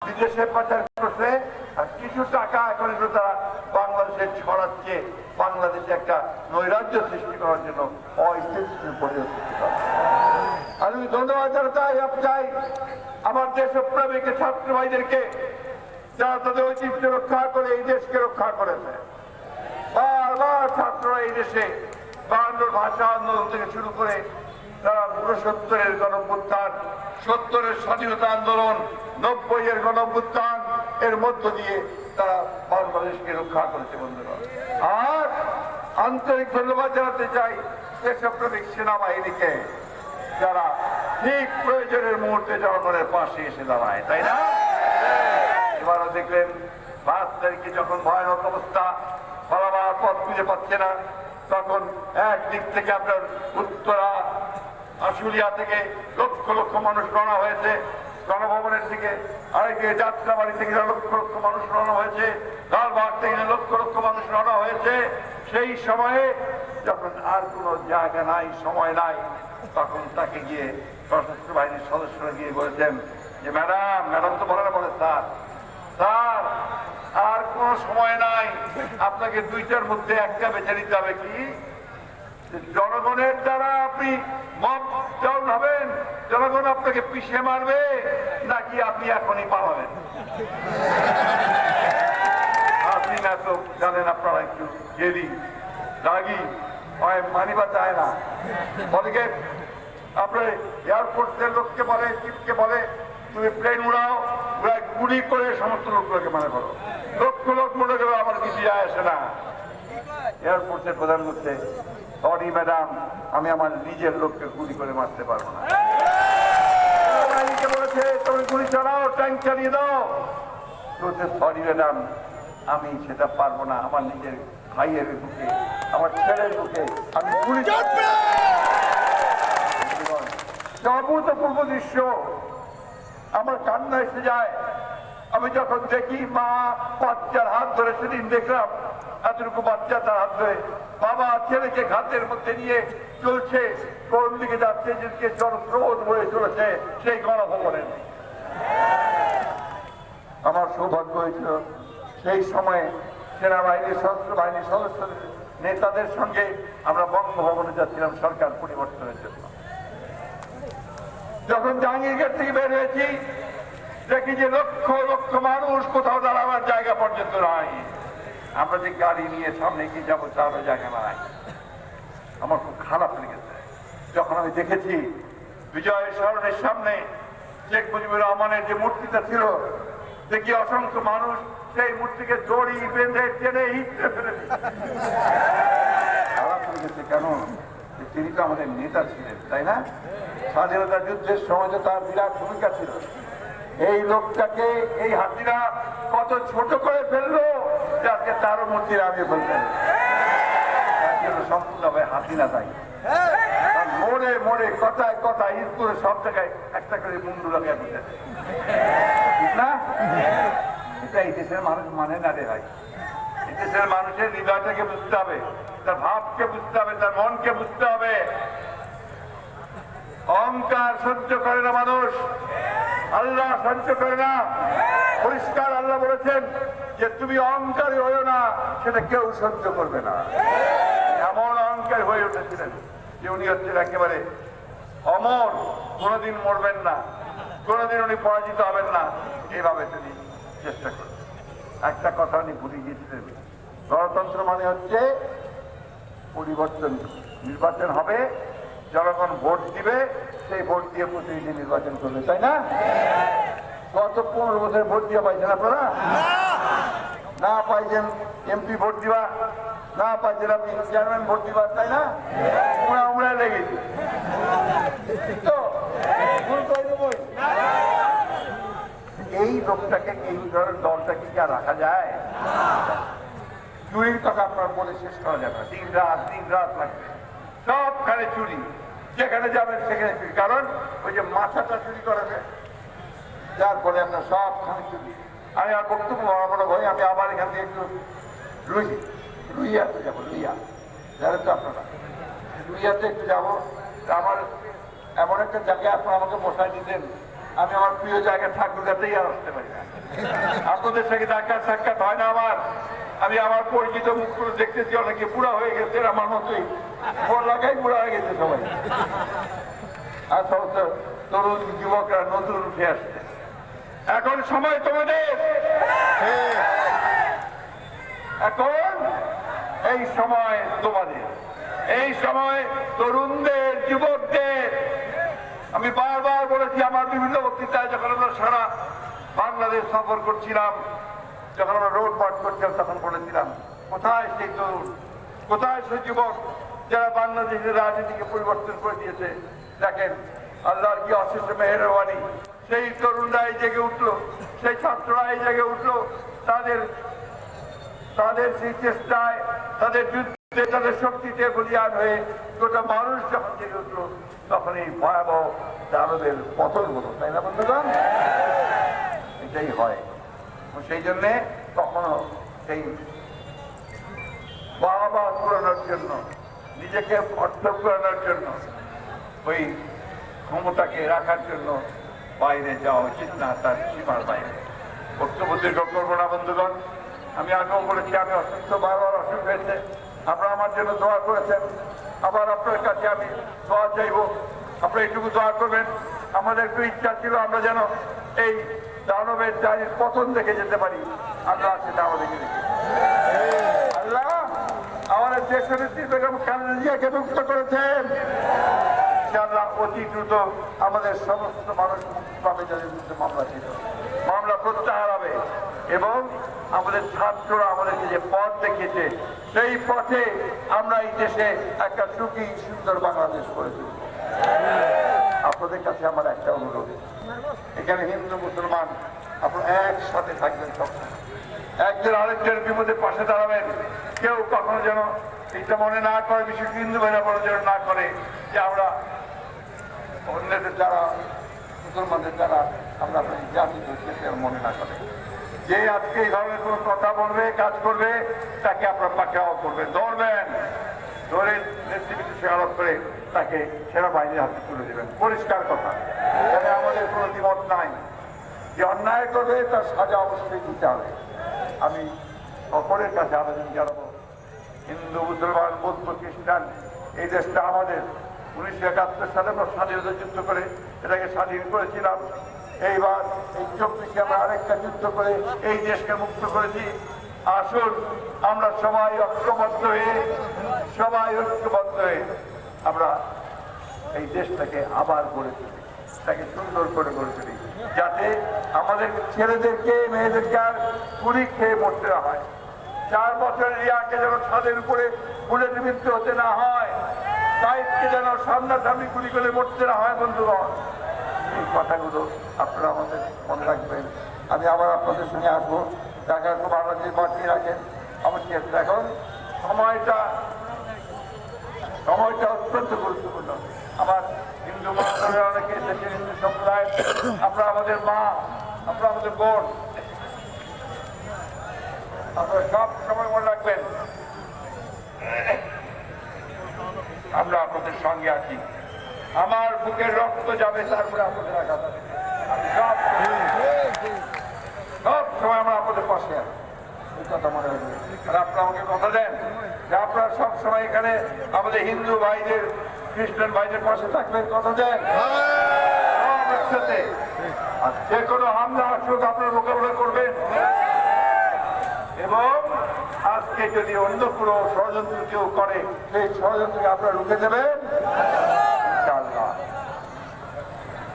বিদেশে পাচার করছে আর কিছু টাকা এখন তারা বাংলাদেশে ছড়াচ্ছে, বাংলাদেশে একটা নৈরাজ্য সৃষ্টি করার জন্য অস্থিতিশীল পরিবেশ সৃষ্টি করা। আমি ধন্যবাদ চাই আমার দেশপ্রেমিক ছাত্র ভাইদেরকে, যারা তাদের ঐতিহ্য রক্ষা করে এই দেশকে রক্ষা করেছে। বারবার ছাত্ররা এই দেশে 52 ভাষা আন্দোলন থেকে শুরু করে তারা 69-এর গণঅভ্যুত্থান, 70-এর স্বাধীনতা আন্দোলন, 90-এর গণঅভ্যুত্থান এর মধ্য দিয়ে তারা বাংলাদেশকে রক্ষা করেছে বন্ধুরা। আর আন্তরিক ধন্যবাদ জানাতে চাই দেশপ্রেমিক সেনাবাহিনীকে, যারা ঠিক প্রয়োজনের মুহূর্তে জনগণের পাশে এসে দাঁড়ায়, তাই না? এবারও দেখলেন 5 তারিখে যখন ভয়ানক অবস্থা, পালাবার পথ খুঁজে পাচ্ছে না, তখন একদিক থেকে আপনার উত্তরা আশুলিয়া থেকে লক্ষ লক্ষ মানুষ রওনা হয়েছে, গণভবনের থেকে আরেকদিকে যাত্রাবাড়ি থেকে লক্ষ লক্ষ মানুষ রওনা হয়েছে, লালবাগ থেকে লক্ষ লক্ষ মানুষ রওনা হয়েছে। সেই সময়ে যখন আর কোনো জায়গা নাই, সময় নাই, তখন তাকে গিয়ে সশস্ত্র বাহিনীর সদস্যরা গিয়ে বলেছেন যে ম্যাডাম তো বলে না, বলে স্যার আর কোন সময় নাই, আপনাকে 2টার মধ্যে একটা বেছে নিতে হবে। কি জনগণের দ্বারা আপনি মব ডাউন হবেন, জনগণ আপনাকে পিছিয়ে মারবে, নাকি আপনি এখনই পালাবেন? আপনি না তো জানেন, আপনারা একটু জেদি রাগি হয়, মানিবা চায় না। বলে আপনার এয়ারফোর্সের লোককে বলে, চিফকে বলে তুমি প্লেন উড়াও, গুলি করে সমস্ত লোকগুলোকে মনে করো। লক্ষ লোক মনে করো, আমার কিছু যায় আসে না। এয়ারফোর্সের প্রধান বলছে সরি ম্যাডাম, আমি আমার নিজের লোককে গুলি করে মারতে পারবো না। বলেছে তুমি গুলি চালাও, ট্যাঙ্ক চালিয়ে দাও। বলছে সরি ম্যাডাম, আমি সেটা পারবো না, আমার নিজের ভাইয়ের বুকে, আমার ছেলের বুকে আমি গুলি। অভূতপূর্ব দৃশ্য আমার কান্না এসে যায়। আমি যখন দেখি মা বাচ্চার হাত ধরে, সেদিন দেখলাম এতটুকু বাচ্চা তার হাত ধরে বাবা ছেলেকে ঘাতের মধ্যে নিয়ে চলছে, কোন দিকে যাচ্ছে, যেদিকে জনস্রোত বয়ে চলেছে সেই গণভবনে। আমার সৌভাগ্য হয়েছিল সেই সময়ে সেনাবাহিনীর, সশস্ত্র বাহিনীর সদস্যদের নেতাদের সঙ্গে আমরা বঙ্গভবনে যাচ্ছিলাম সরকার পরিবর্তনের জন্য। যখন জাহাঙ্গীর গেট থেকে বের হয়েছি, দেখি যে লক্ষ লক্ষ মানুষ, কোথাও দাঁড়াবার জায়গা পর্যন্ত নাই। আমরা যে গাড়ি নিয়ে সামনে কি যাবো, তারও জায়গা নাই। আমার খুব খারাপ লেগেছে যখন আমি দেখেছি বিজয় সরণের সামনে শেখ মুজিবুর রহমানের যে মূর্তিটা ছিল, দেখি অসংখ্য মানুষ সেই মূর্তিকে দড়ি বেঁধে টেনে হিঁচড়ে ফেলে দিচ্ছে। খারাপ লেগেছে কেন? তিনি তো আমাদের নেতা ছিলেন, তাই না? স্বাধীনতা যুদ্ধের সময় তো তার বিরাট ভূমিকা ছিল। এই লোকটাকে এই হাতিরা কত ছোট করে ফেললো, যাকে তারও মূর্তি নামিয়ে ফেলতেন। তার জন্য সম্পূর্ণভাবে হাতিরা দায়ী। মোড়ে মোড়ে কথায় কথায় স্কুলে সব জায়গায় একটা করে মুন্ডু লাগাই বসে, ঠিক না? এটা এই দেশের মানুষ মানে না রে ভাই। এই দেশের মানুষের হৃদয়টাকে বুঝতে হবে, তার ভাবকে বুঝতে হবে, তার মনকে বুঝতে হবে। অহংকার সহ্য করে না মানুষ, আল্লাহ সহ্য করে না। পরিষ্কার আল্লাহ বলেছেন যে তুমি অহংকারী হয়েও না, সেটা কেউ সহ্য করবে না। এমন অহংকার হয়ে উঠেছিলেন যে উনি হচ্ছেন একেবারে অমর, কোনোদিন মরবেন না, কোনোদিন উনি পরাজিত হবেন না, এইভাবে তিনি চেষ্টা করবেন। একটা কথা উনি ভুলে গিয়েছিলেন, গণতন্ত্র মানে হচ্ছে পরিবর্তন। নির্বাচন হবে, জনগণ ভোট দিবে, সেই ভোট দিয়ে প্রতিনিধি নির্বাচন করবে, তাই না? গত 15 বছর ভোট দিয়ে পাইছেন আপনারা? না পাইছেন এমপি ভোট দিবা, না পাইছেন আপনি চেয়ারম্যান ভোট দিবা, তাই না? আমরা লেগেছি তো এই লোকটাকে, এই ধরনের দলটাকে কি আর রাখা যায়? চুরির কথা আপনার বলে শেষ করা যাবে না। দিন রাত লাগবে, সবখানে চুরি, যেখানে যাবেন সেখানে চুরি। কারণ ওই যে মাথাটা চুরি করাবে, যার ফলে আপনার সবখানে চুরি। আমি আর বক্তব্য বাড়াবো না ভাই, আমি আবার এখান থেকে একটু লুইয়াতে যাবো। লুইয়া জানেন তো আপনারা, লুইয়াতে একটু যাবো। আমার এমন একটা জায়গায় আপনারা আমাকে বসায় দিতেন, আমি আমার প্রিয় জায়গায় ঠাকুরগাতেই আর আসতে পারি না। আপনাদের সাথে দেখা সাক্ষাৎ হয় না আমার। আমি আমার পরিচিত মুখগুলো দেখতেছি অনেকে বুড়া হয়ে গেছে আমার মতোই, ফোন লাগাই বুড়া হয়ে গেছে সবাই। আর সমস্ত তরুণ যুবকরা নতুন উঠে আসছে। এখন সময় তোমাদের, এখন এই সময় তোমাদের, এই সময় তরুণদের, যুবকদের। আমি বারবার বলেছি আমার বিভিন্ন বক্তৃতায়, যখন আমরা সারা বাংলাদেশ সফর করছিলাম, যখন আমরা রোড পাঠ করছিলাম, তখন বলেছিলাম কোথায় সেই তরুণ, কোথায় সেই যুবক যারা বাংলাদেশের রাজনীতিকে পরিবর্তন করে দিয়েছে। দেখেন আল্লাহর কি অশেষ মেহেরবানি, সেই তরুণরাই জেগে উঠলো, সেই ছাত্ররাই জেগে উঠলো। তাদের সেই চেষ্টায়, তাদের যুদ্ধে, তাদের শক্তিতে বলিয়ান হয়ে গোটা মানুষ যখন জেগে উঠলো, তখন এই ভয়াবহ দানবের পতন হলো। তাই না বন্ধুগণ? এটাই হয়। সেই জন্যে কখনো সেই বাবা পুরানোর জন্য, নিজেকে অর্থ পুরানোর জন্য, ওই ক্ষমতাকে রাখার জন্য বাইরে যাওয়া উচিত না, তার সীমার বাইরে। বক্তব্য দীর্ঘ করবো না বন্ধুগণ। আমি আগেও বলেছি আমি অসুস্থ, বারবার অসুখ হয়েছে। আপনারা আমার জন্য দোয়া করেছেন, আবার আপনার কাছে আমি দোয়া চাইব। আপনারা এইটুকু দোয়া করবেন, আমাদের একটু ইচ্ছা ছিল আমরা যেন এই দানবের জারির পতন দেখে যেতে পারি। আল্লাহ সেটা আমাদেরকে দেখে, আল্লাহ আমাদের দেশনেত্রী বেগম খালেদা জিয়াকে মুক্ত করেছেন। ইনশাআল্লাহ অতি দ্রুত আমাদের সমস্ত মানুষ মুক্তি পাবে, যাদের বিরুদ্ধে মামলা ছিল, মামলা প্রত্যাহার হবে। এবং আমাদের ছাত্ররা আমাদেরকে যে পথ দেখিয়েছে, সেই পথে আমরা এই দেশে একটা সুখী সুন্দর বাংলাদেশ করে তুলব। আপনাদের কাছে আমার একটা অনুরোধ, এখানে হিন্দু মুসলমান আপনারা একসাথে থাকবেন, সবসময় একজন আরেকজনের বিপদে পাশে দাঁড়াবেন। কেউ কখনো যেন এটা মনে না করে, বিশেষ হিন্দু ভাইরা বড় যেন না করে যে আমরা অন্যদের দ্বারা, মুসলমানদের দ্বারা আমরা আপনার জাতি করছি, মনে না করে। যে আজকে এই ধরনের কোনো কথা বলবে, কাজ করবে, তাকে আপনার পাকড়াও করবেন, ধরবেন, ধরে নেতৃত্ব স্বীকার করে তাকে সেনাবাহিনীর হাতে তুলে দেবেন। পরিষ্কার কথা, এখানে আমাদের কোনো দ্বিমত নাই। যে অন্যায় করবে তার সাজা অবশ্যই দিতে হবে। আমি সকলের কাছে আবেদন জানাবো, হিন্দু, মুসলমান, বৌদ্ধ, খ্রিস্টান, এই দেশটা আমাদের। 1971 সালে আমরা স্বাধীনতা যুদ্ধ করে এটাকে স্বাধীন করেছিলাম। এইবার এই 24-এ আমরা আরেকটা যুদ্ধ করে এই দেশকে মুক্ত করেছি। আসুন আমরা সবাই ঐক্যবদ্ধ হয়ে, আমরা এই দেশটাকে আবার গড়ে তুলি, তাকে সুন্দর করে গড়ে তুলি, যাতে আমাদের ছেলেদেরকে, মেয়েদেরকে আর গুলি খেয়ে মরতে না হয়। 4 বছরের রিয়াকে যেন ছাদের উপরে বুলেট মৃত্যু হতে না হয়, সাইডকে যেন সামনাসামনি গুলি করে মরতে না হয়। বন্ধুগণ, এই কথাগুলো আপনারা আমাদের মনে রাখবেন। আমি আবার আপনাদের সঙ্গে আসবো, দেখার পর বাংলাদেশ বাঁচিয়ে রাখেন আমার ক্ষেত্রে। এখন সময়টা অত্যন্ত গুরুত্বপূর্ণ। আমার হিন্দু মহাসভা অনেকে এসেছেন, হিন্দু সম্প্রদায়, আপনারা আমাদের মা, আপনারা আমাদের বোন, আপনারা সব সময় মনে রাখবেন আমরা আপনাদের সঙ্গে আছি। আমার বুকের রক্ত যাবে, তারপরে আপনাদের আঘাত হবে। সব সময় আমরা আপনাদের পাশে আছি, এই কথা মনে রাখবেন। আর আপনারা আমাকে কথা দেন যে আপনারা সব সময় এখানে আমাদের হিন্দু ভাইদের, খ্রিস্টান ভাইদের পাশে থাকবেন, কথা দেন। সব একসাথে, আর যে কোনো হামলা আসুক আপনারা মোকাবিলা করবেন। এবং আজকে যদি অন্য কোনো ষড়যন্ত্র কেউ করে, সেই ষড়যন্ত্রকে আপনারা রুখে দেবেন।